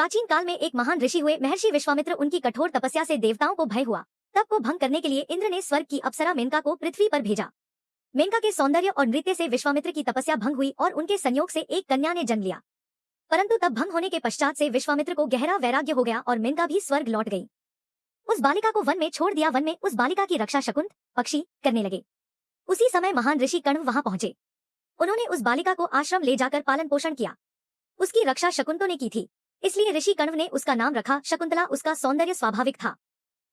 प्राचीन काल में एक महान ऋषि हुए महर्षि विश्वामित्र। उनकी कठोर तपस्या से देवताओं को भय हुआ। तप को भंग करने के लिए इंद्र ने स्वर्ग की अप्सरा मेनका को पृथ्वी पर भेजा। मेनका के सौंदर्य और नृत्य से विश्वामित्र की तपस्या भंग हुई और उनके संयोग से एक कन्या ने जन्म लिया। परंतु तप भंग होने के पश्चात से विश्वामित्र को गहरा वैराग्य हो गया और मेनका भी स्वर्ग लौट गई। उस बालिका को वन में छोड़ दिया। वन में उस बालिका की रक्षा शकुंत पक्षी करने लगे। उसी समय महान ऋषि कण्व वहां पहुंचे। उन्होंने उस बालिका को आश्रम ले जाकर पालन पोषण किया। उसकी रक्षा शकुंतों ने की थी, इसलिए ऋषि कण्व ने उसका नाम रखा शकुंतला। उसका सौंदर्य स्वाभाविक था।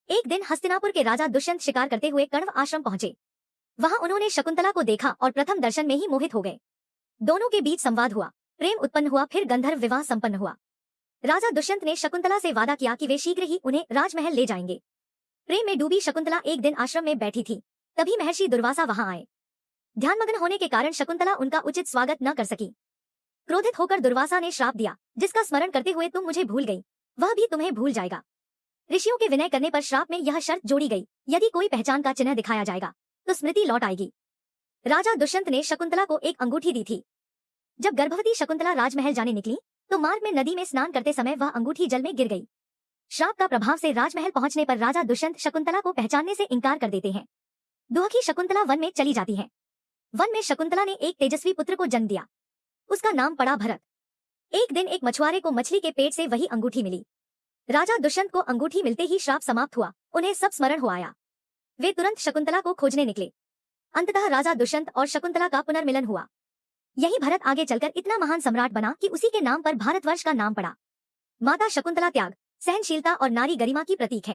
एक दिन हस्तिनापुर के राजा दुष्यंत शिकार करते हुए कण्व आश्रम पहुंचे। वहां उन्होंने शकुंतला को देखा और प्रथम दर्शन में ही मोहित हो गए। दोनों के बीच संवाद हुआ, प्रेम उत्पन्न हुआ, फिर गंधर्व विवाह संपन्न हुआ। राजा दुष्यंत ने शकुंतला से वादा किया कि वे शीघ्र ही उन्हें राजमहल ले जाएंगे। प्रेम में डूबी शकुंतला एक दिन आश्रम में बैठी थी, तभी महर्षि दुर्वासा वहां आए। ध्यानमग्न होने के कारण शकुंतला उनका उचित स्वागत न कर सकी। क्रोधित होकर दुर्वासा ने श्राप दिया, जिसका स्मरण करते हुए तुम मुझे भूल गई, वह भी तुम्हें भूल जाएगा। ऋषियों के विनय करने पर श्राप में यह शर्त जोड़ी गई, यदि कोई पहचान का चिन्ह दिखाया जाएगा तो स्मृति लौट आएगी। राजा दुष्यंत ने शकुंतला को एक अंगूठी दी थी। जब गर्भवती शकुंतला राजमहल जाने निकली तो मार्ग में नदी में स्नान करते समय वह अंगूठी जल में गिर गई। श्राप का प्रभाव से राजमहल पहुंचने पर राजा दुष्यंत शकुंतला को पहचानने से इंकार कर देते हैं। दुखी शकुंतला वन में चली जाती है। वन में शकुंतला ने एक तेजस्वी पुत्र को जन्म दिया। उसका नाम पड़ा भरत। एक दिन एक मछुआरे को मछली के पेट से वही अंगूठी मिली। राजा दुष्यंत को अंगूठी मिलते ही श्राप समाप्त हुआ, उन्हें सब स्मरण हो आया। वे तुरंत शकुंतला को खोजने निकले। अंततः राजा दुष्यंत और शकुंतला का पुनर्मिलन हुआ। यही भरत आगे चलकर इतना महान सम्राट बना कि उसी के नाम पर भारतवर्ष का नाम पड़ा। माता शकुंतला त्याग, सहनशीलता और नारी गरिमा की प्रतीक है।